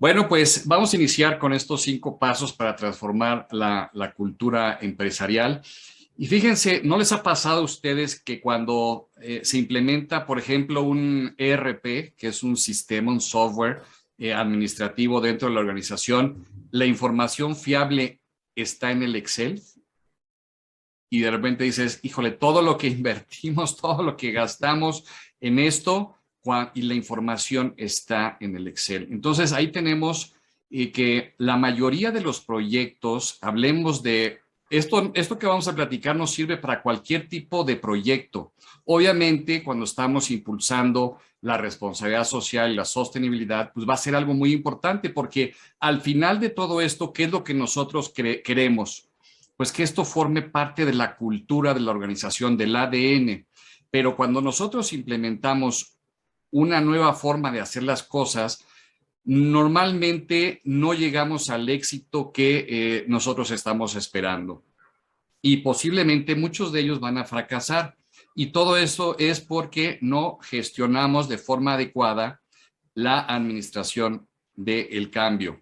Bueno, pues vamos a iniciar con estos 5 pasos para transformar la cultura empresarial. Y fíjense, ¿no les ha pasado a ustedes que cuando se implementa, por ejemplo, un ERP, que es un sistema, un software administrativo dentro de la organización, la información fiable está en el Excel? Y de repente dices, híjole, todo lo que invertimos, todo lo que gastamos en esto y la información está en el Excel. Entonces ahí tenemos que la mayoría de los proyectos, hablemos de esto que vamos a platicar nos sirve para cualquier tipo de proyecto. Obviamente, cuando estamos impulsando la responsabilidad social y la sostenibilidad, pues va a ser algo muy importante porque al final de todo esto, ¿qué es lo que nosotros queremos? Pues que esto forme parte de la cultura de la organización, del ADN. Pero cuando nosotros implementamos una nueva forma de hacer las cosas, normalmente no llegamos al éxito que nosotros estamos esperando. Y posiblemente muchos de ellos van a fracasar. Y todo eso es porque no gestionamos de forma adecuada la administración del cambio.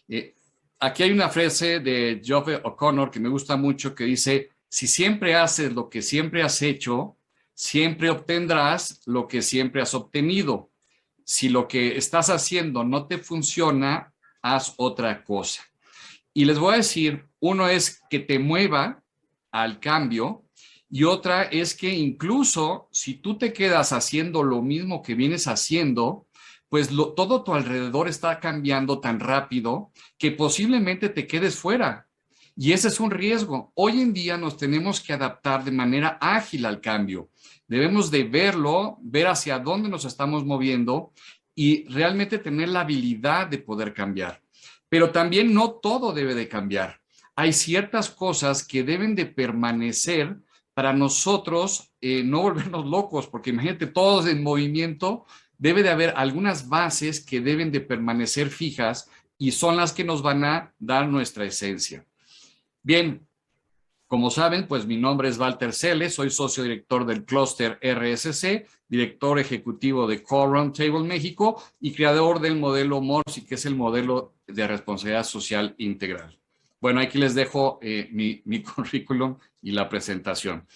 Eh, Aquí hay una frase de Geoff O'Connor que me gusta mucho que dice, si siempre haces lo que siempre has hecho, siempre obtendrás lo que siempre has obtenido. Si lo que estás haciendo no te funciona, haz otra cosa. Y les voy a decir, uno es que te mueva al cambio y otra es que incluso si tú te quedas haciendo lo mismo que vienes haciendo, pues todo tu alrededor está cambiando tan rápido que posiblemente te quedes fuera. Y ese es un riesgo. Hoy en día nos tenemos que adaptar de manera ágil al cambio. Debemos de verlo, ver hacia dónde nos estamos moviendo y realmente tener la habilidad de poder cambiar. Pero también no todo debe de cambiar. Hay ciertas cosas que deben de permanecer para nosotros no volvernos locos, porque imagínate, todos en movimiento, debe de haber algunas bases que deben de permanecer fijas y son las que nos van a dar nuestra esencia. Bien, como saben, pues mi nombre es Walter Selle, soy socio director del clúster RSC, director ejecutivo de Core Roundtable México y creador del modelo MORSI, que es el modelo de responsabilidad social integral. Bueno, aquí les dejo mi currículum y la presentación.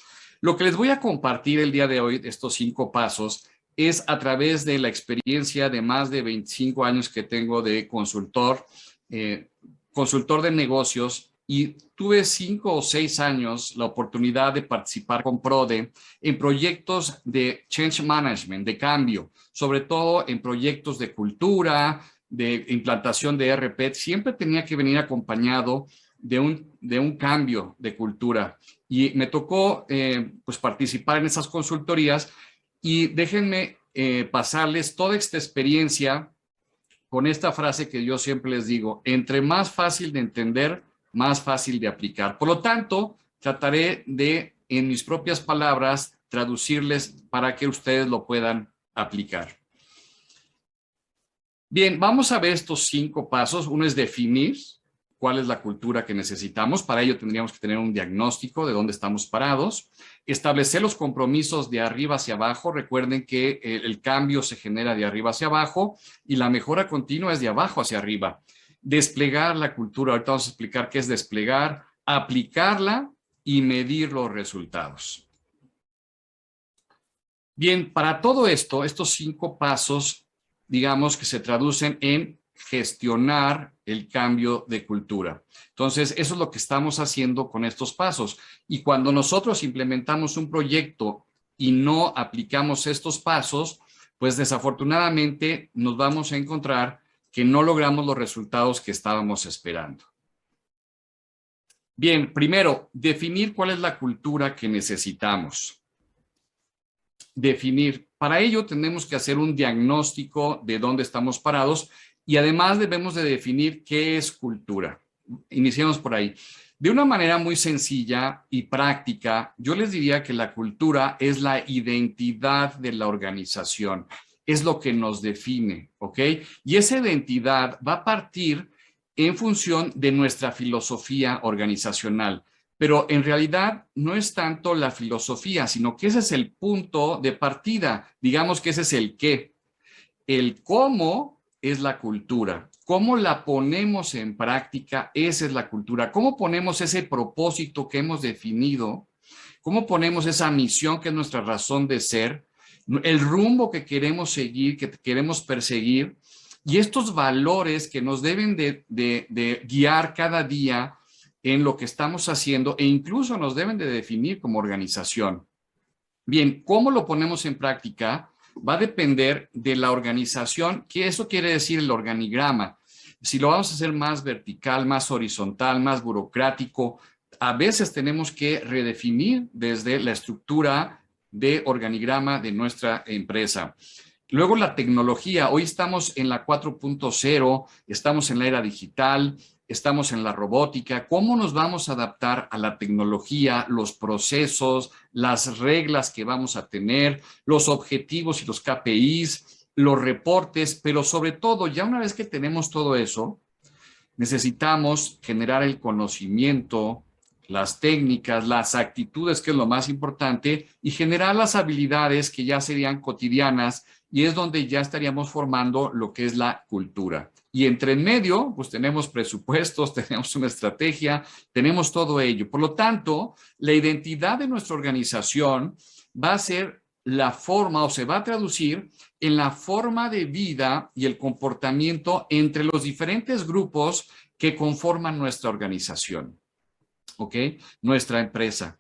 Lo que les voy a compartir el día de hoy, estos 5 pasos, es a través de la experiencia de más de 25 años que tengo de consultor de negocios, y tuve 5 o 6 años la oportunidad de participar con PRODE en proyectos de change management, de cambio, sobre todo en proyectos de cultura, de implantación de ERP. Siempre tenía que venir acompañado de un cambio de cultura. Y me tocó pues participar en esas consultorías y déjenme pasarles toda esta experiencia con esta frase que yo siempre les digo, entre más fácil de entender, más fácil de aplicar. Por lo tanto, trataré de, en mis propias palabras, traducirles para que ustedes lo puedan aplicar. Bien, vamos a ver estos 5 pasos. Uno es definir cuál es la cultura que necesitamos. Para ello tendríamos que tener un diagnóstico de dónde estamos parados. Establecer los compromisos de arriba hacia abajo. Recuerden que el cambio se genera de arriba hacia abajo y la mejora continua es de abajo hacia arriba. Desplegar la cultura. Ahorita vamos a explicar qué es desplegar, aplicarla y medir los resultados. Bien, para todo esto, estos 5 pasos, digamos que se traducen en gestionar el cambio de cultura. Entonces, eso es lo que estamos haciendo con estos pasos. Y cuando nosotros implementamos un proyecto y no aplicamos estos pasos, pues desafortunadamente nos vamos a encontrar que no logramos los resultados que estábamos esperando. Bien, primero, definir cuál es la cultura que necesitamos. Definir. Para ello tenemos que hacer un diagnóstico de dónde estamos parados y además debemos de definir qué es cultura. Iniciemos por ahí. De una manera muy sencilla y práctica, yo les diría que la cultura es la identidad de la organización, es lo que nos define, ¿ok? Y esa identidad va a partir en función de nuestra filosofía organizacional. Pero en realidad no es tanto la filosofía, sino que ese es el punto de partida. Digamos que ese es el qué. El cómo es la cultura. ¿Cómo la ponemos en práctica? Esa es la cultura. ¿Cómo ponemos ese propósito que hemos definido? ¿Cómo ponemos esa misión que es nuestra razón de ser? El rumbo que queremos seguir, que queremos perseguir, y estos valores que nos deben de guiar cada día en lo que estamos haciendo e incluso nos deben de definir como organización. Bien, ¿cómo lo ponemos en práctica? Va a depender de la organización, que eso quiere decir el organigrama. Si lo vamos a hacer más vertical, más horizontal, más burocrático, a veces tenemos que redefinir desde la estructura de organigrama de nuestra empresa. Luego la tecnología, hoy estamos en la 4.0, estamos en la era digital, estamos en la robótica. ¿Cómo nos vamos a adaptar a la tecnología, los procesos, las reglas que vamos a tener, los objetivos y los KPIs, los reportes? Pero sobre todo, ya una vez que tenemos todo eso, necesitamos generar el conocimiento, las técnicas, las actitudes, que es lo más importante, y generar las habilidades que ya serían cotidianas, y es donde ya estaríamos formando lo que es la cultura. Y entre en medio, pues tenemos presupuestos, tenemos una estrategia, tenemos todo ello. Por lo tanto, la identidad de nuestra organización va a ser la forma, o se va a traducir en la forma de vida y el comportamiento entre los diferentes grupos que conforman nuestra organización, ¿ok? Nuestra empresa.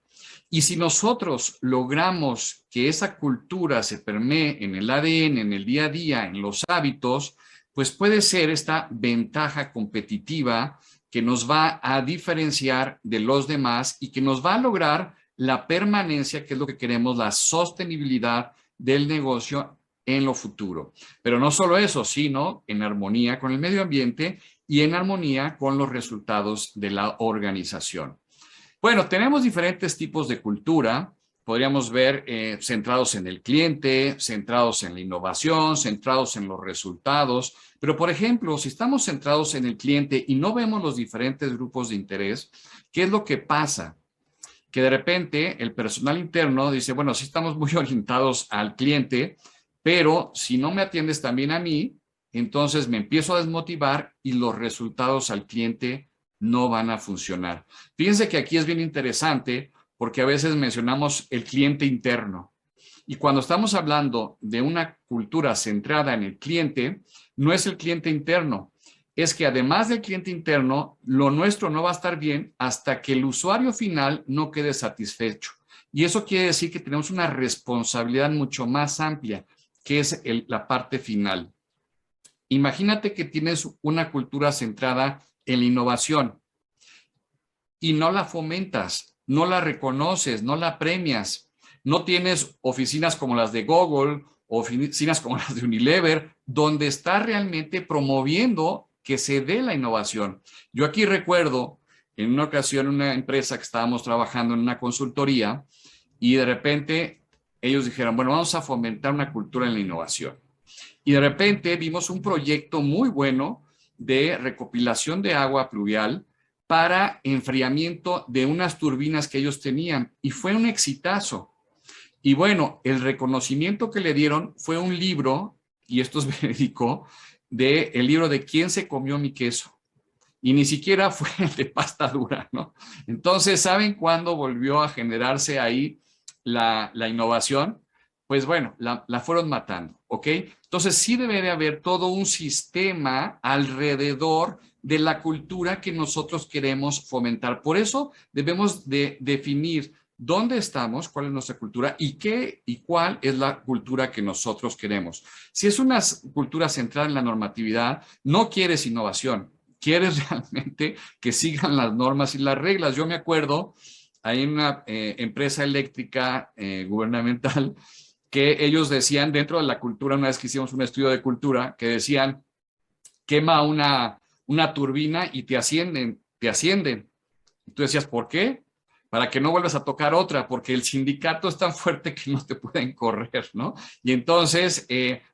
Y si nosotros logramos que esa cultura se permee en el ADN, en el día a día, en los hábitos, pues puede ser esta ventaja competitiva que nos va a diferenciar de los demás y que nos va a lograr la permanencia, que es lo que queremos, la sostenibilidad del negocio en lo futuro. Pero no solo eso, sino en armonía con el medio ambiente y en armonía con los resultados de la organización. Bueno, tenemos diferentes tipos de cultura. Podríamos ver centrados en el cliente, centrados en la innovación, centrados en los resultados. Pero, por ejemplo, si estamos centrados en el cliente y no vemos los diferentes grupos de interés, ¿qué es lo que pasa? Que de repente el personal interno dice, bueno, sí estamos muy orientados al cliente, pero si no me atiendes también a mí, entonces me empiezo a desmotivar y los resultados al cliente no van a funcionar. Fíjense que aquí es bien interesante porque a veces mencionamos el cliente interno. Y cuando estamos hablando de una cultura centrada en el cliente, no es el cliente interno. Es que además del cliente interno, lo nuestro no va a estar bien hasta que el usuario final no quede satisfecho. Y eso quiere decir que tenemos una responsabilidad mucho más amplia, que es la parte final. Imagínate que tienes una cultura centrada en la innovación y no la fomentas, no la reconoces, no la premias. No tienes oficinas como las de Google, oficinas como las de Unilever, donde está realmente promoviendo que se dé la innovación. Yo aquí recuerdo en una ocasión una empresa que estábamos trabajando en una consultoría y de repente ellos dijeron, bueno, vamos a fomentar una cultura en la innovación. Y de repente vimos un proyecto muy bueno de recopilación de agua pluvial para enfriamiento de unas turbinas que ellos tenían y fue un exitazo. Y bueno, el reconocimiento que le dieron fue un libro, y esto es verídico, el libro de ¿Quién se comió mi queso? Y ni siquiera fue el de pasta dura, ¿no? Entonces, ¿saben cuándo volvió a generarse ahí la innovación? Pues bueno, la fueron matando, ¿ok? Entonces, sí debe de haber todo un sistema alrededor de la cultura que nosotros queremos fomentar. Por eso debemos de definir dónde estamos, cuál es nuestra cultura y qué y cuál es la cultura que nosotros queremos. Si es una cultura centrada en la normatividad, no quieres innovación, quieres realmente que sigan las normas y las reglas. Yo me acuerdo, hay una empresa eléctrica gubernamental que ellos decían dentro de la cultura, una vez que hicimos un estudio de cultura, que decían, quema una turbina y te ascienden, te ascienden. Y tú decías, ¿por qué? Para que no vuelvas a tocar otra, porque el sindicato es tan fuerte que no te pueden correr, ¿no? Y entonces,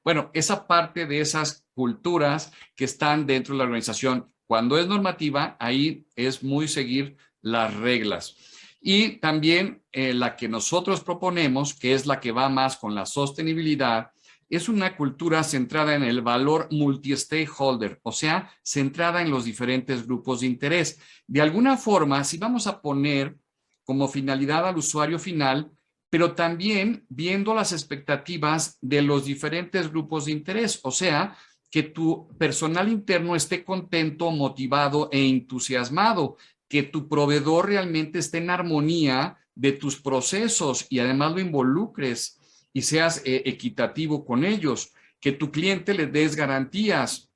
bueno, esa parte de esas culturas que están dentro de la organización, cuando es normativa, ahí es muy seguir las reglas. Y también la que nosotros proponemos, que es la que va más con la sostenibilidad, es una cultura centrada en el valor multi-stakeholder, o sea, centrada en los diferentes grupos de interés. De alguna forma, si vamos a poner como finalidad al usuario final, pero también viendo las expectativas de los diferentes grupos de interés, o sea, que tu personal interno esté contento, motivado e entusiasmado, que tu proveedor realmente esté en armonía de tus procesos y además lo involucres y seas equitativo con ellos, que tu cliente les des garantías,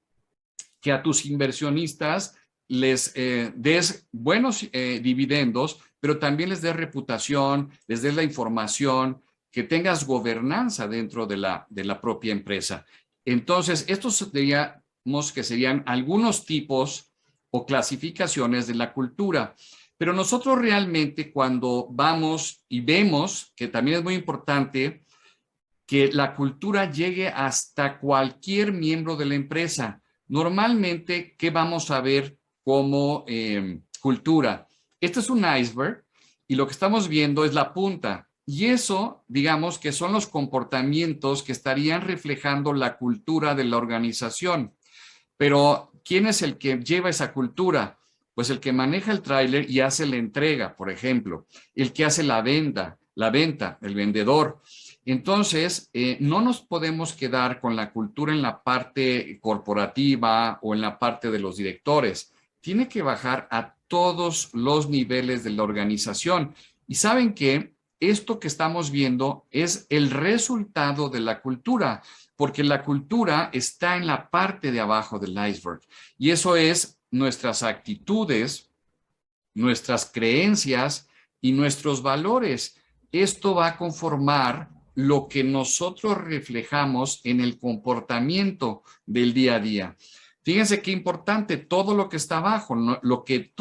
que a tus inversionistas les des buenos dividendos, pero también les des reputación, les des la información, que tengas gobernanza dentro de la propia empresa. Entonces, estos diríamos que serían algunos tipos o clasificaciones de la cultura. Pero nosotros realmente cuando vamos y vemos, que también es muy importante, que la cultura llegue hasta cualquier miembro de la empresa. Normalmente, ¿qué vamos a ver como cultura? Este es un iceberg y lo que estamos viendo es la punta. Y eso, digamos, que son los comportamientos que estarían reflejando la cultura de la organización. Pero, ¿quién es el que lleva esa cultura? Pues el que maneja el tráiler y hace la entrega, por ejemplo, el que hace la venta, el vendedor. Entonces, no nos podemos quedar con la cultura en la parte corporativa o en la parte de los directores. Tiene que bajar a todos los niveles de la organización. Y saben que esto que estamos viendo es el resultado de la cultura, porque la cultura está en la parte de abajo del iceberg. Y eso es nuestras actitudes, nuestras creencias y nuestros valores. Esto va a conformar lo que nosotros reflejamos en el comportamiento del día a día. Fíjense qué importante, todo lo que está abajo, ¿no? Lo que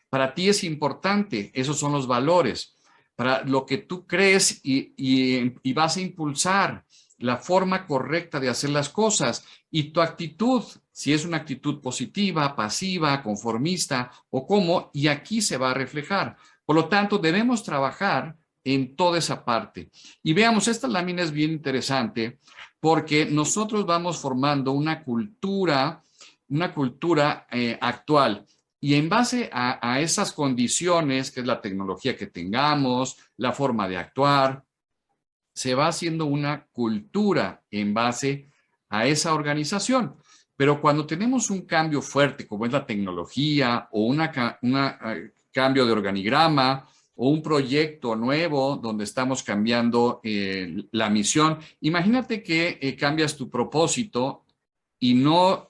para ti es importante, esos son los valores. Para lo que tú crees y vas a impulsar la forma correcta de hacer las cosas y tu actitud, si es una actitud positiva, pasiva, conformista o cómo, y aquí se va a reflejar. Por lo tanto, debemos trabajar en toda esa parte. Y veamos, esta lámina es bien interesante porque nosotros vamos formando una cultura actual. Y en base a esas condiciones, que es la tecnología que tengamos, la forma de actuar, se va haciendo una cultura en base a esa organización. Pero cuando tenemos un cambio fuerte, como es la tecnología o un cambio de organigrama o un proyecto nuevo donde estamos cambiando la misión, imagínate que cambias tu propósito y no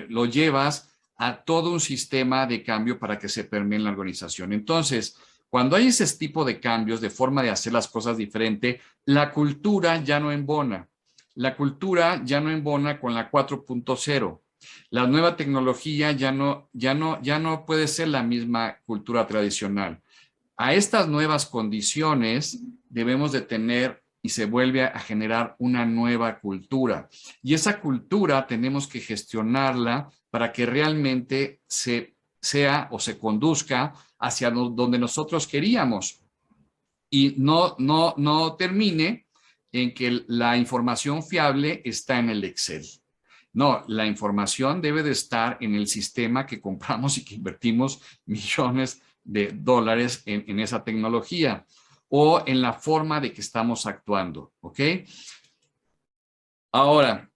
lo llevas a todo un sistema de cambio para que se permee en la organización. Entonces, cuando hay ese tipo de cambios, de forma de hacer las cosas diferente, la cultura ya no embona. La cultura ya no embona con la 4.0. La nueva tecnología ya no puede ser la misma cultura tradicional. A estas nuevas condiciones debemos de tener y se vuelve a generar una nueva cultura. Y esa cultura tenemos que gestionarla para que realmente sea o se conduzca hacia donde nosotros queríamos y no termine en que la información fiable está en el Excel. No, la información debe de estar en el sistema que compramos y que invertimos millones de dólares en esa tecnología o en la forma de que estamos actuando, ¿ok? Ahora,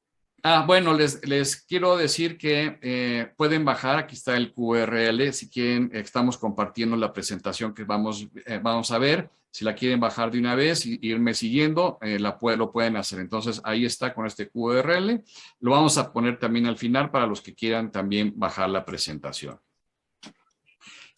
bueno, les quiero decir que pueden bajar, aquí está el QRL, si quieren, estamos compartiendo la presentación que vamos a ver, si la quieren bajar de una vez y irme siguiendo, lo pueden hacer. Entonces, ahí está con este QRL, lo vamos a poner también al final para los que quieran también bajar la presentación.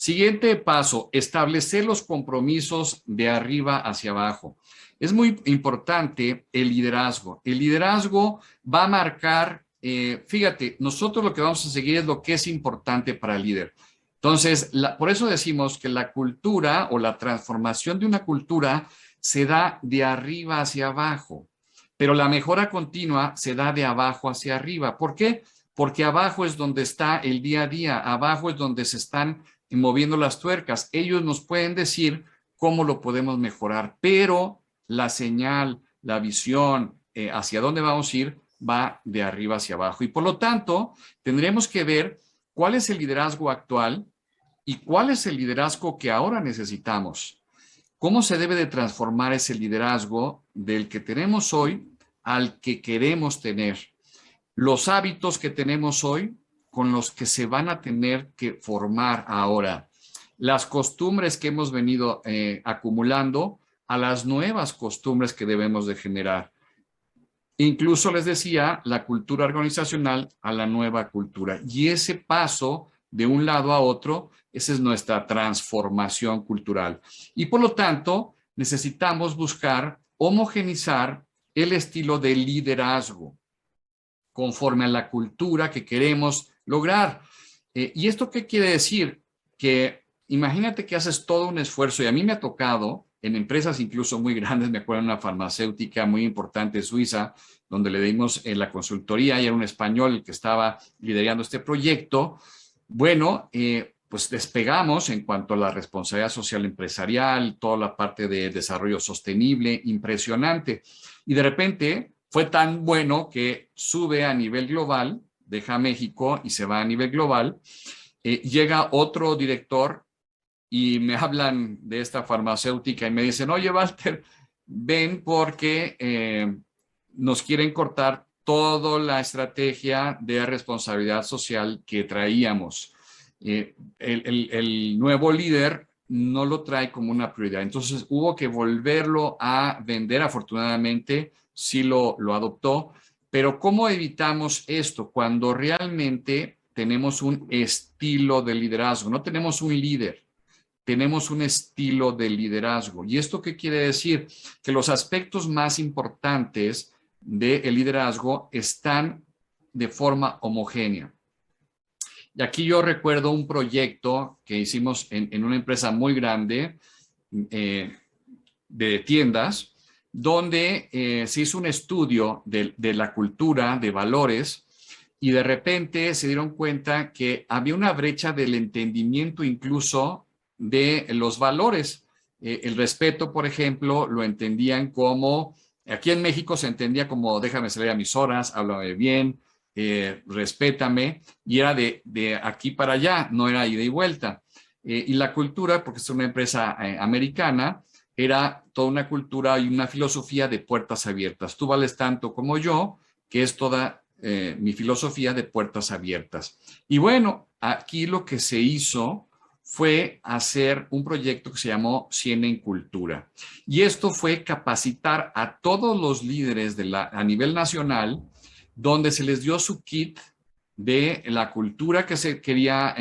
Siguiente paso, establecer los compromisos de arriba hacia abajo. Es muy importante el liderazgo. El liderazgo va a marcar, fíjate, nosotros lo que vamos a seguir es lo que es importante para el líder. Entonces, por eso decimos que la cultura o la transformación de una cultura se da de arriba hacia abajo, pero la mejora continua se da de abajo hacia arriba. ¿Por qué? Porque abajo es donde está el día a día, abajo es donde se están moviendo las tuercas. Ellos nos pueden decir cómo lo podemos mejorar, pero la señal, la visión, hacia dónde vamos a ir va de arriba hacia abajo. Y por lo tanto, tendremos que ver cuál es el liderazgo actual y cuál es el liderazgo que ahora necesitamos. ¿Cómo se debe de transformar ese liderazgo del que tenemos hoy al que queremos tener? Los hábitos que tenemos hoy con los que se van a tener que formar ahora. Las costumbres que hemos venido acumulando a las nuevas costumbres que debemos de generar. Incluso les decía, la cultura organizacional a la nueva cultura. Y ese paso de un lado a otro, esa es nuestra transformación cultural. Y por lo tanto, necesitamos buscar homogenizar el estilo de liderazgo conforme a la cultura que queremos lograr. ¿Y esto qué quiere decir? Que imagínate que haces todo un esfuerzo, y a mí me ha tocado en empresas incluso muy grandes, me acuerdo en una farmacéutica muy importante suiza, donde le dimos la consultoría y era un español el que estaba liderando este proyecto. Bueno, pues despegamos en cuanto a la responsabilidad social empresarial, toda la parte de desarrollo sostenible, impresionante. Y de repente fue tan bueno que sube a nivel global, deja México y se va a nivel global. Llega otro director y me hablan de esta farmacéutica y me dicen, oye, Walter, ven porque nos quieren cortar toda la estrategia de responsabilidad social que traíamos. El nuevo líder no lo trae como una prioridad. Entonces hubo que volverlo a vender. Afortunadamente sí lo adoptó. Pero ¿cómo evitamos esto? Cuando realmente tenemos un estilo de liderazgo, no tenemos un líder, tenemos un estilo de liderazgo. ¿Y esto qué quiere decir? Que los aspectos más importantes del liderazgo están de forma homogénea. Y aquí yo recuerdo un proyecto que hicimos en una empresa muy grande de tiendas, donde se hizo un estudio de la cultura, de valores, y de repente se dieron cuenta que había una brecha del entendimiento incluso de los valores. El respeto, por ejemplo, lo entendían como, aquí en México se entendía como déjame salir a mis horas, háblame bien, respétame, y era de aquí para allá, no era ida y vuelta. Y la cultura, porque es una empresa americana, era toda una cultura y una filosofía de puertas abiertas. Tú vales tanto como yo, que es toda mi filosofía de puertas abiertas. Y bueno, aquí lo que se hizo fue hacer un proyecto que se llamó 100 en Cultura. Y esto fue capacitar a todos los líderes a nivel nacional, donde se les dio su kit de la cultura que se quería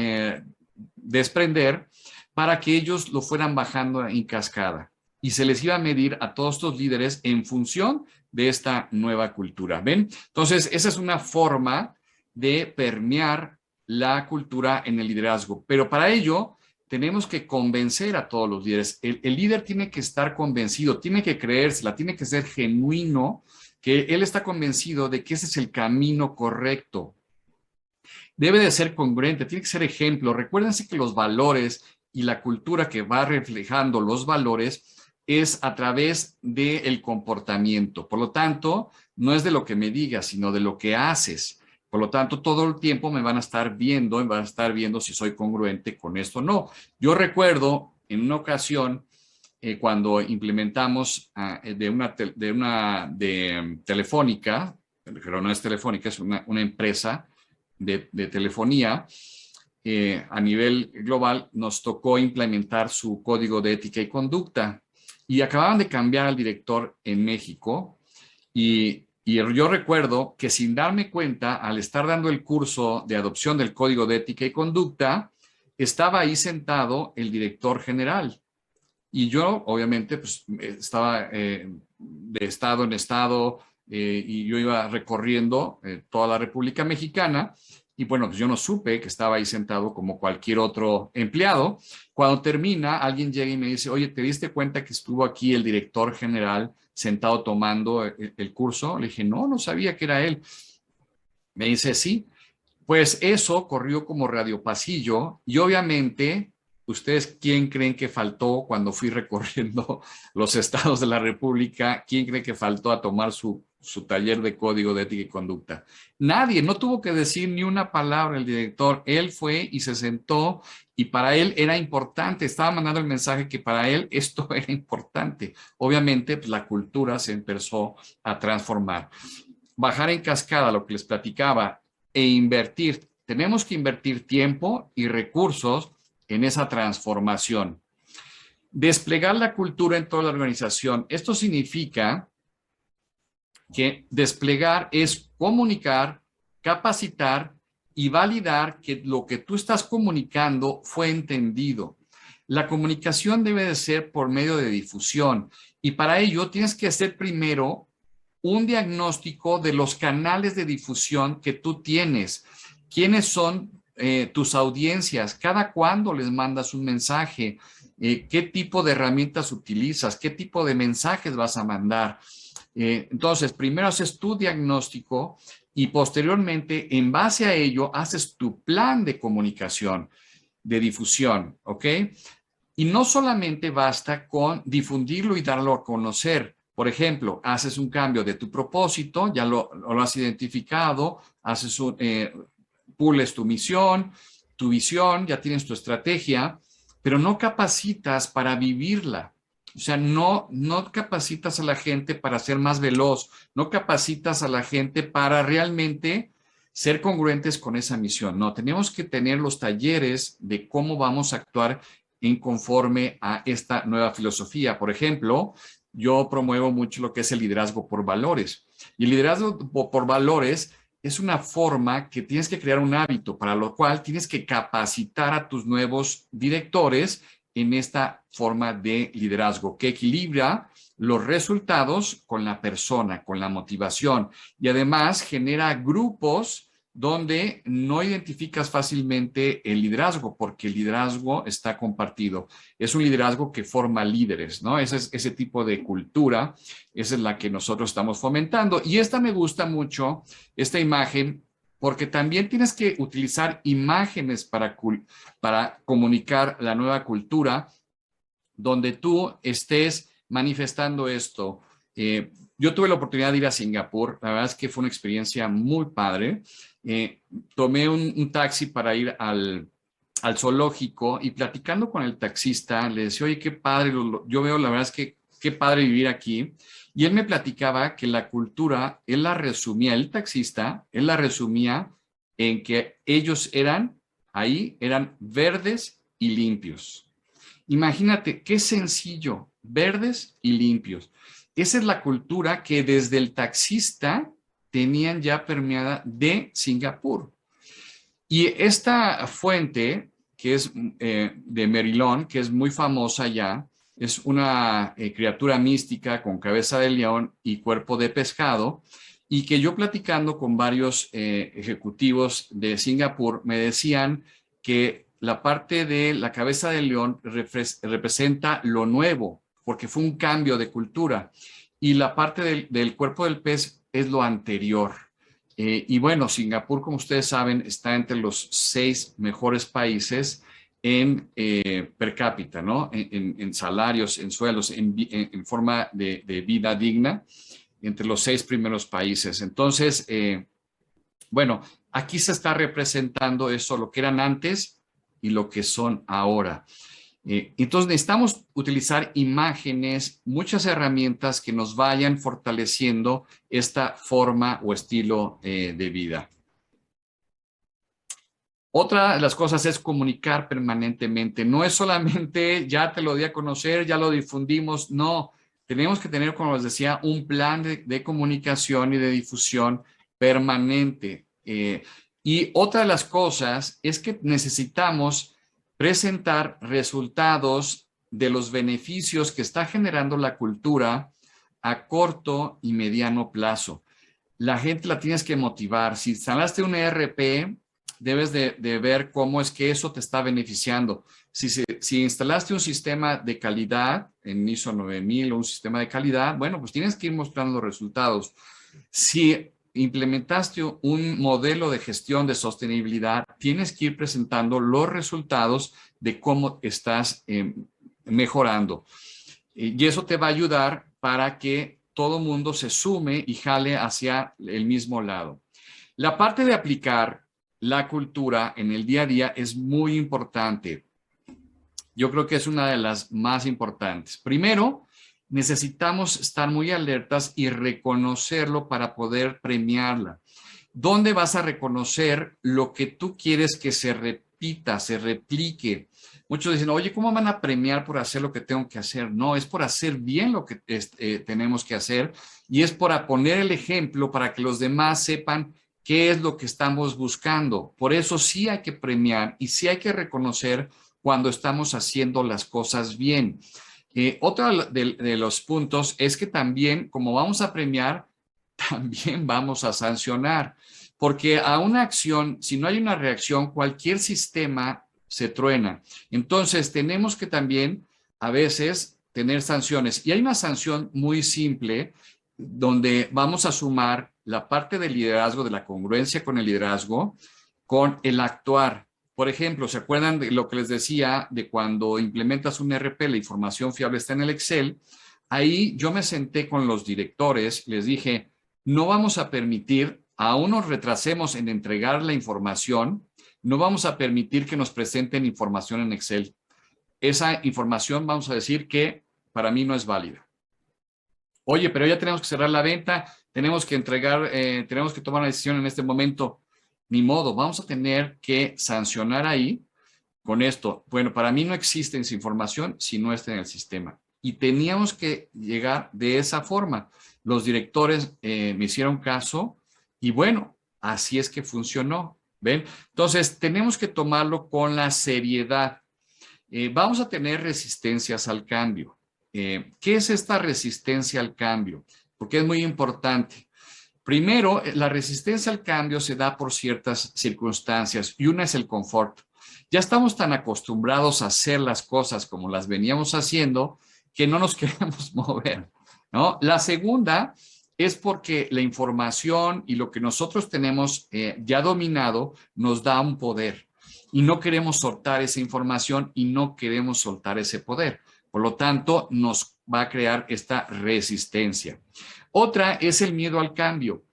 desprender para que ellos lo fueran bajando en cascada. Y se les iba a medir a todos estos líderes en función de esta nueva cultura. ¿Ven? Entonces, esa es una forma de permear la cultura en el liderazgo. Pero para ello, tenemos que convencer a todos los líderes. El líder tiene que estar convencido, tiene que creérsela, tiene que ser genuino, que él está convencido de que ese es el camino correcto. Debe de ser congruente, tiene que ser ejemplo. Recuérdense que los valores y la cultura que va reflejando los valores es a través del comportamiento. Por lo tanto, no es de lo que me digas, sino de lo que haces. Por lo tanto, todo el tiempo me van a estar viendo, si soy congruente con esto o no. Yo recuerdo en una ocasión, cuando implementamos de Telefónica, pero no es Telefónica, es una empresa de telefonía, a nivel global, nos tocó implementar su código de ética y conducta. Y acababan de cambiar al director en México y yo recuerdo que sin darme cuenta, al estar dando el curso de adopción del código de ética y conducta, estaba ahí sentado el director general. Y yo, obviamente, pues estaba de estado en estado y yo iba recorriendo toda la República Mexicana. Y bueno, pues yo no supe que estaba ahí sentado como cualquier otro empleado. Cuando termina, alguien llega y me dice, oye, ¿te diste cuenta que estuvo aquí el director general sentado tomando el curso? Le dije, no, no sabía que era él. Me dice, sí. Pues eso corrió como radiopasillo y obviamente, ¿ustedes quién creen que faltó cuando fui recorriendo los estados de la República? ¿Quién cree que faltó a tomar su su taller de código de ética y conducta. Nadie, no tuvo que decir ni una palabra el director. Él fue y se sentó y para él era importante. Estaba mandando el mensaje que para él esto era importante. Obviamente, pues, la cultura se empezó a transformar. Bajar en cascada, lo que les platicaba, e invertir. Tenemos que invertir tiempo y recursos en esa transformación. Desplegar la cultura en toda la organización. Esto significa que desplegar es comunicar, capacitar y validar que lo que tú estás comunicando fue entendido. La comunicación debe de ser por medio de difusión y para ello tienes que hacer primero un diagnóstico de los canales de difusión que tú tienes. ¿Quiénes son tus audiencias? ¿Cada cuándo les mandas un mensaje? ¿Qué tipo de herramientas utilizas? ¿Qué tipo de mensajes vas a mandar? Entonces, primero haces tu diagnóstico y posteriormente, en base a ello, haces tu plan de comunicación, de difusión, ¿ok? Y no solamente basta con difundirlo y darlo a conocer. Por ejemplo, haces un cambio de tu propósito, ya lo has identificado, haces pules tu misión, tu visión, ya tienes tu estrategia, pero no capacitas para vivirla. O sea, no capacitas a la gente para ser más veloz, no capacitas a la gente para realmente ser congruentes con esa misión. No, tenemos que tener los talleres de cómo vamos a actuar en conforme a esta nueva filosofía. Por ejemplo, yo promuevo mucho lo que es el liderazgo por valores. Y el liderazgo por valores es una forma que tienes que crear un hábito, para lo cual tienes que capacitar a tus nuevos directores en esta forma de liderazgo que equilibra los resultados con la persona, con la motivación y además genera grupos donde no identificas fácilmente el liderazgo porque el liderazgo está compartido. Es un liderazgo que forma líderes, ¿no? Ese tipo de cultura, esa es la que nosotros estamos fomentando. Y esta me gusta mucho, esta imagen, porque también tienes que utilizar imágenes para comunicar la nueva cultura, donde tú estés manifestando esto. Yo tuve la oportunidad de ir a Singapur, la verdad es que fue una experiencia muy padre. Tomé un taxi para ir al zoológico y platicando con el taxista, le decía, oye, qué padre, yo veo, la verdad es que qué padre vivir aquí. Y él me platicaba que la cultura, él la resumía, el taxista, él la resumía en que ellos eran verdes y limpios. Imagínate qué sencillo, verdes y limpios. Esa es la cultura que desde el taxista tenían ya permeada de Singapur. Y esta fuente, que es de Merilón, que es muy famosa ya, es una criatura mística con cabeza de león y cuerpo de pescado, y que yo platicando con varios ejecutivos de Singapur me decían que la parte de la cabeza de león representa lo nuevo, porque fue un cambio de cultura, y la parte del cuerpo del pez es lo anterior. Y bueno, Singapur, como ustedes saben, está entre los 6 mejores países en per cápita, ¿no? En salarios, en sueldos, en forma de vida digna, entre los 6 primeros países. Entonces, bueno, aquí se está representando eso, lo que eran antes y lo que son ahora. Entonces necesitamos utilizar imágenes, muchas herramientas que nos vayan fortaleciendo esta forma o estilo de vida. Otra de las cosas es comunicar permanentemente. No es solamente ya te lo di a conocer, ya lo difundimos. No, tenemos que tener, como les decía, un plan de comunicación y de difusión permanente. Y otra de las cosas es que necesitamos presentar resultados de los beneficios que está generando la cultura a corto y mediano plazo. La gente la tienes que motivar. Si instalaste un ERP, debes de ver cómo es que eso te está beneficiando. Si instalaste un sistema de calidad en ISO 9000 o un sistema de calidad, bueno, pues tienes que ir mostrando los resultados. Si implementaste un modelo de gestión de sostenibilidad, tienes que ir presentando los resultados de cómo estás mejorando. Y eso te va a ayudar para que todo mundo se sume y jale hacia el mismo lado. La parte de aplicar la cultura en el día a día es muy importante. Yo creo que es una de las más importantes. Primero, necesitamos estar muy alertas y reconocerlo para poder premiarla. ¿Dónde vas a reconocer lo que tú quieres que se repita, se replique? Muchos dicen, oye, ¿cómo van a premiar por hacer lo que tengo que hacer? No, es por hacer bien lo que tenemos que hacer y es por poner el ejemplo para que los demás sepan qué es lo que estamos buscando. Por eso sí hay que premiar y sí hay que reconocer cuando estamos haciendo las cosas bien. Otro de los puntos es que también, como vamos a premiar, también vamos a sancionar, porque a una acción, si no hay una reacción, cualquier sistema se truena. Entonces, tenemos que también a veces tener sanciones. Y hay una sanción muy simple donde vamos a sumar la parte del liderazgo, de la congruencia con el liderazgo, con el actuar. Por ejemplo, ¿se acuerdan de lo que les decía de cuando implementas un RP, la información fiable está en el Excel? Ahí yo me senté con los directores, les dije, no vamos a permitir, aún nos retrasemos en entregar la información, no vamos a permitir que nos presenten información en Excel. Esa información vamos a decir que para mí no es válida. Oye, pero ya tenemos que cerrar la venta, tenemos que entregar, tenemos que tomar una decisión en este momento. Ni modo, vamos a tener que sancionar ahí con esto. Bueno, para mí no existe esa información si no está en el sistema. Y teníamos que llegar de esa forma. Los directores me hicieron caso y bueno, así es que funcionó. ¿Ven? Entonces, tenemos que tomarlo con la seriedad. Vamos a tener resistencias al cambio. ¿Qué es esta resistencia al cambio? Porque es muy importante. Primero, la resistencia al cambio se da por ciertas circunstancias y una es el confort. Ya estamos tan acostumbrados a hacer las cosas como las veníamos haciendo que no nos queremos mover, ¿no? La segunda es porque la información y lo que nosotros tenemos ya dominado nos da un poder y no queremos soltar esa información y no queremos soltar ese poder. Por lo tanto, nos va a crear esta resistencia. Otra es el miedo al cambio.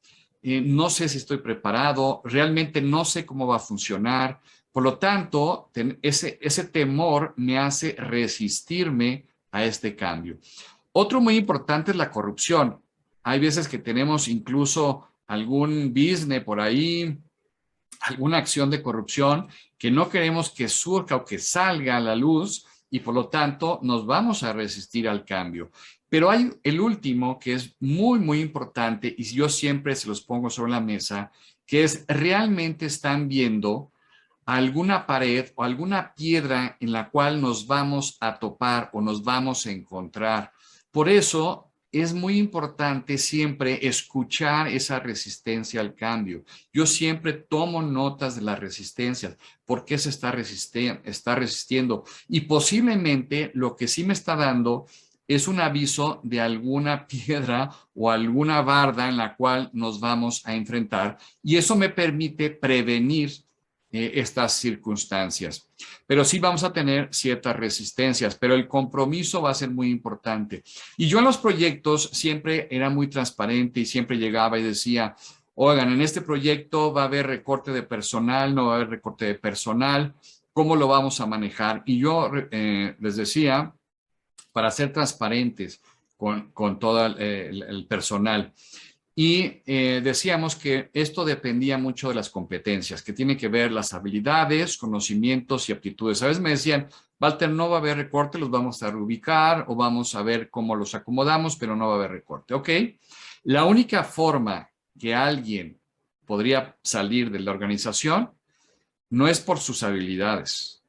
No sé si estoy preparado, realmente no sé cómo va a funcionar. Por lo tanto, ese temor me hace resistirme a este cambio. Otro muy importante es la corrupción. Hay veces que tenemos incluso algún business por ahí, alguna acción de corrupción que no queremos que surja o que salga a la luz y por lo tanto nos vamos a resistir al cambio. Pero hay el último que es muy, muy importante y yo siempre se los pongo sobre la mesa, que es realmente están viendo alguna pared o alguna piedra en la cual nos vamos a topar o nos vamos a encontrar. Por eso es muy importante siempre escuchar esa resistencia al cambio. Yo siempre tomo notas de las resistencias, por qué se está resistiendo y posiblemente lo que sí me está dando es un aviso de alguna piedra o alguna barda en la cual nos vamos a enfrentar y eso me permite prevenir estas circunstancias. Pero sí vamos a tener ciertas resistencias, pero el compromiso va a ser muy importante. Y yo en los proyectos siempre era muy transparente y siempre llegaba y decía, oigan, en este proyecto va a haber recorte de personal, no va a haber recorte de personal, ¿cómo lo vamos a manejar? Y yo les decía, para ser transparentes con todo el personal. Y decíamos que esto dependía mucho de las competencias, que tiene que ver las habilidades, conocimientos y aptitudes. A veces me decían, Walter, no va a haber recorte, los vamos a reubicar o vamos a ver cómo los acomodamos, pero no va a haber recorte. Ok, la única forma que alguien podría salir de la organización no es por sus habilidades,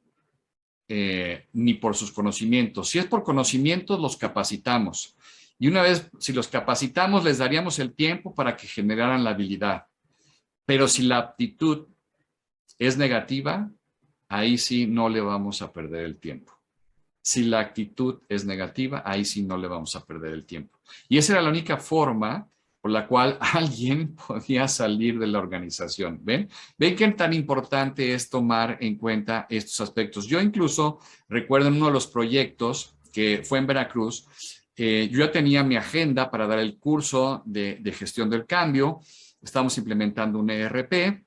ni por sus conocimientos. Si es por conocimientos, los capacitamos. Y una vez, si los capacitamos, les daríamos el tiempo para que generaran la habilidad. Pero si la aptitud es negativa, ahí sí no le vamos a perder el tiempo. Si la actitud es negativa, ahí sí no le vamos a perder el tiempo. Y esa era la única forma por la cual alguien podía salir de la organización. ¿Ven? ¿Ven qué tan importante es tomar en cuenta estos aspectos? Yo incluso recuerdo en uno de los proyectos que fue en Veracruz, Yo ya tenía mi agenda para dar el curso de gestión del cambio. Estamos implementando un ERP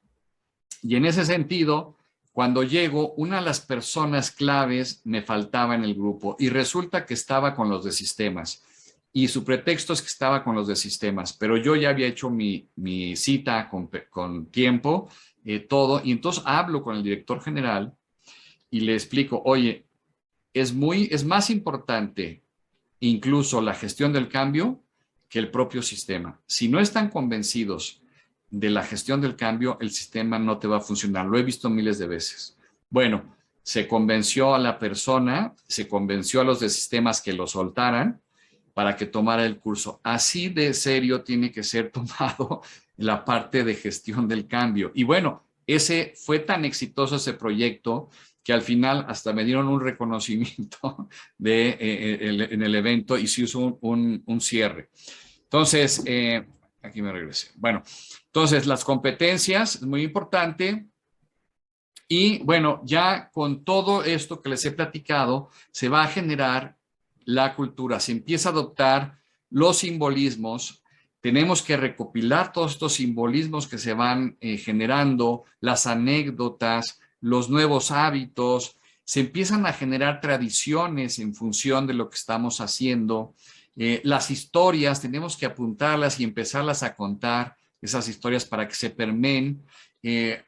y en ese sentido, cuando llego, una de las personas claves me faltaba en el grupo y resulta que estaba con los de sistemas. Y su pretexto es que estaba con los de sistemas, pero yo ya había hecho mi cita con tiempo, todo, y entonces hablo con el director general y le explico, oye, es más importante incluso la gestión del cambio que el propio sistema. Si no están convencidos de la gestión del cambio, el sistema no te va a funcionar. Lo he visto miles de veces. Bueno, se convenció a la persona, se convenció a los de sistemas que lo soltaran para que tomara el curso. Así de serio tiene que ser tomado la parte de gestión del cambio. Y bueno, ese fue tan exitoso ese proyecto que al final hasta me dieron un reconocimiento en el evento y se hizo un cierre. Entonces, aquí me regresé. Bueno, entonces las competencias es muy importante. Y bueno, ya con todo esto que les he platicado, se va a generar la cultura, se empieza a adoptar los simbolismos, tenemos que recopilar todos estos simbolismos que se van generando, las anécdotas, los nuevos hábitos, se empiezan a generar tradiciones en función de lo que estamos haciendo. Las historias, tenemos que apuntarlas y empezarlas a contar, esas historias para que se permeen,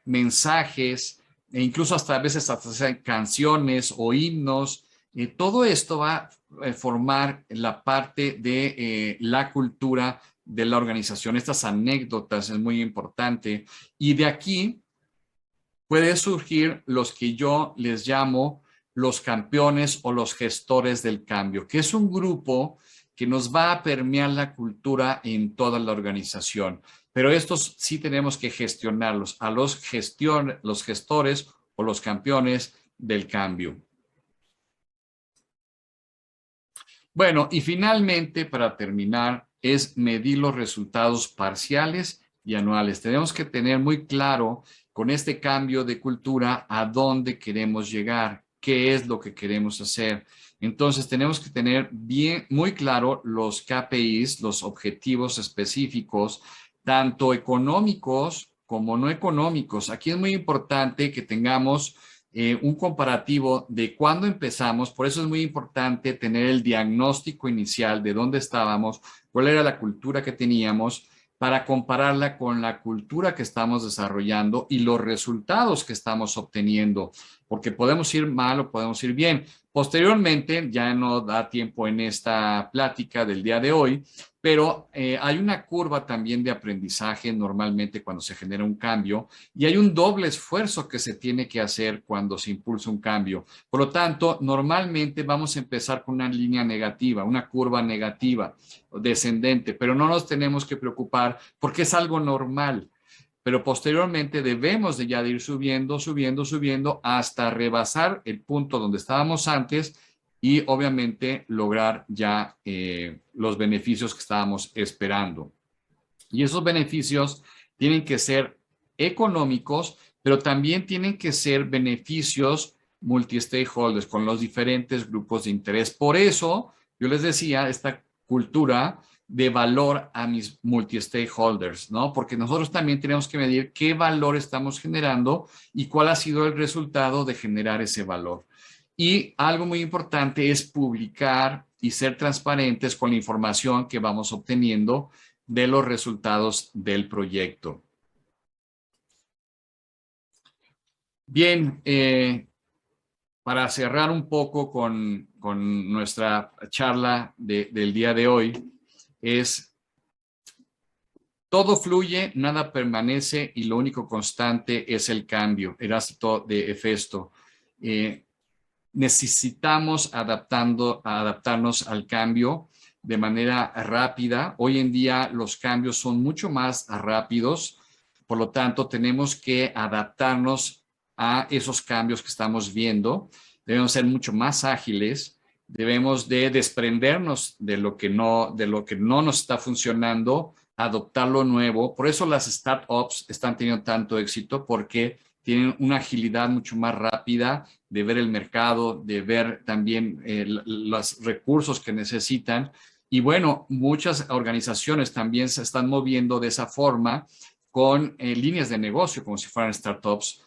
mensajes, e incluso hasta a veces hasta canciones o himnos. Todo esto va a formar la parte de la cultura de la organización. Estas anécdotas es muy importante. Y de aquí puede surgir los que yo les llamo los campeones o los gestores del cambio, que es un grupo que nos va a permear la cultura en toda la organización. Pero estos sí tenemos que gestionarlos, a los gestores o los campeones del cambio. Bueno, y finalmente, para terminar, es medir los resultados parciales y anuales. Tenemos que tener muy claro con este cambio de cultura a dónde queremos llegar, qué es lo que queremos hacer. Entonces, tenemos que tener muy claro los KPIs, los objetivos específicos, tanto económicos como no económicos. Aquí es muy importante que tengamos un comparativo de cuándo empezamos. Por eso es muy importante tener el diagnóstico inicial de dónde estábamos, cuál era la cultura que teníamos, para compararla con la cultura que estamos desarrollando y los resultados que estamos obteniendo, porque podemos ir mal o podemos ir bien. Posteriormente, ya no da tiempo en esta plática del día de hoy, pero hay una curva también de aprendizaje normalmente cuando se genera un cambio y hay un doble esfuerzo que se tiene que hacer cuando se impulsa un cambio. Por lo tanto, normalmente vamos a empezar con una línea negativa, una curva negativa, descendente, pero no nos tenemos que preocupar porque es algo normal. Pero posteriormente debemos de ya de ir subiendo, subiendo, subiendo hasta rebasar el punto donde estábamos antes y obviamente lograr ya los beneficios que estábamos esperando. Y esos beneficios tienen que ser económicos, pero también tienen que ser beneficios multi-stakeholders con los diferentes grupos de interés. Por eso, yo les decía, esta cultura de valor a mis multi-stakeholders, ¿no? Porque nosotros también tenemos que medir qué valor estamos generando y cuál ha sido el resultado de generar ese valor. Y algo muy importante es publicar y ser transparentes con la información que vamos obteniendo de los resultados del proyecto. Bien, para cerrar un poco con nuestra charla del día de hoy, es todo fluye, nada permanece y lo único constante es el cambio. Eráclito de Hefesto. Necesitamos adaptarnos al cambio de manera rápida. Hoy en día los cambios son mucho más rápidos, por lo tanto tenemos que adaptarnos a esos cambios que estamos viendo. Debemos ser mucho más ágiles, debemos de desprendernos de lo que no nos está funcionando, adoptar lo nuevo. Por eso las startups están teniendo tanto éxito, porque tienen una agilidad mucho más rápida de ver el mercado, de ver también los recursos que necesitan Y bueno, muchas organizaciones también se están moviendo de esa forma con líneas de negocio, como si fueran startups,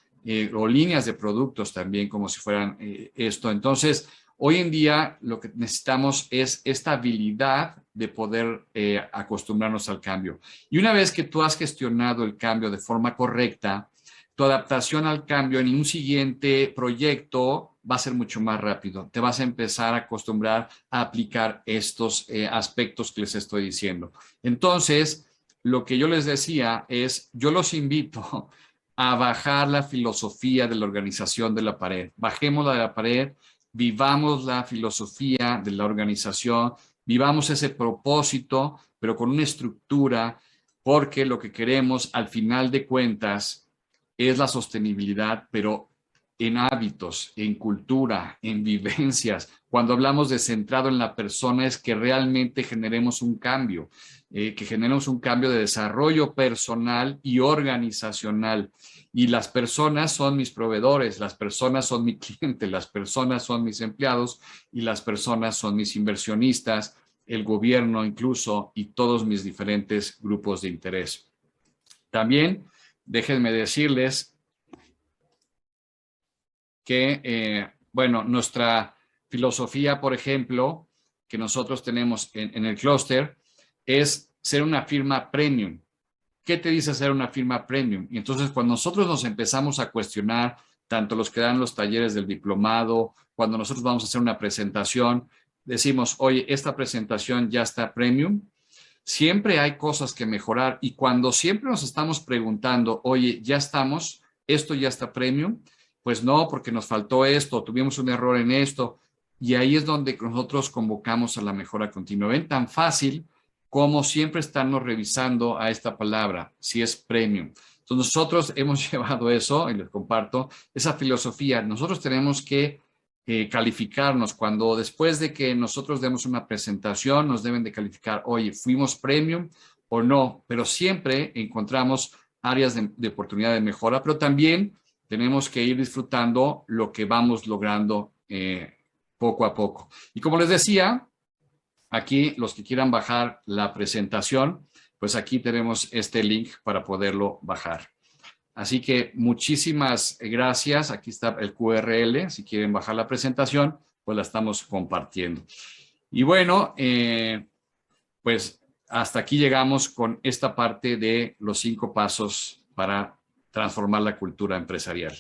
o líneas de productos también, como si fueran esto. Entonces, hoy en día lo que necesitamos es esta habilidad de poder acostumbrarnos al cambio. Y una vez que tú has gestionado el cambio de forma correcta, tu adaptación al cambio en un siguiente proyecto va a ser mucho más rápido. Te vas a empezar a acostumbrar a aplicar estos aspectos que les estoy diciendo. Entonces, lo que yo les decía es, yo los invito a bajar la filosofía de la organización de la pared. Bajémosla de la pared, vivamos la filosofía de la organización, vivamos ese propósito, pero con una estructura, porque lo que queremos al final de cuentas es la sostenibilidad, pero en hábitos, en cultura, en vivencias. Cuando hablamos de centrado en la persona es que realmente generemos un cambio, que generemos un cambio de desarrollo personal y organizacional. Y las personas son mis proveedores, las personas son mi cliente, las personas son mis empleados y las personas son mis inversionistas, el gobierno incluso y todos mis diferentes grupos de interés. También déjenme decirles que, bueno, nuestra filosofía, por ejemplo, que nosotros tenemos en el clúster, es ser una firma premium. ¿Qué te dice ser una firma premium? Y entonces, cuando nosotros nos empezamos a cuestionar, tanto los que dan los talleres del diplomado, cuando nosotros vamos a hacer una presentación, decimos, oye, esta presentación ya está premium. Siempre hay cosas que mejorar y cuando siempre nos estamos preguntando, oye, ya estamos, esto ya está premium, pues no, porque nos faltó esto, tuvimos un error en esto, y ahí es donde nosotros convocamos a la mejora continua. Ven tan fácil como siempre estarnos revisando a esta palabra, si es premium. Entonces nosotros hemos llevado eso, y les comparto, esa filosofía. Nosotros tenemos que calificarnos. Cuando después de que nosotros demos una presentación, nos deben de calificar, oye, ¿fuimos premium o no? Pero siempre encontramos áreas de oportunidad de mejora, pero también tenemos que ir disfrutando lo que vamos logrando poco a poco. Y como les decía, aquí los que quieran bajar la presentación, pues aquí tenemos este link para poderlo bajar. Así que muchísimas gracias. Aquí está el QRL. Si quieren bajar la presentación, pues la estamos compartiendo. Y bueno, pues hasta aquí llegamos con esta parte de los 5 pasos para transformar la cultura empresarial.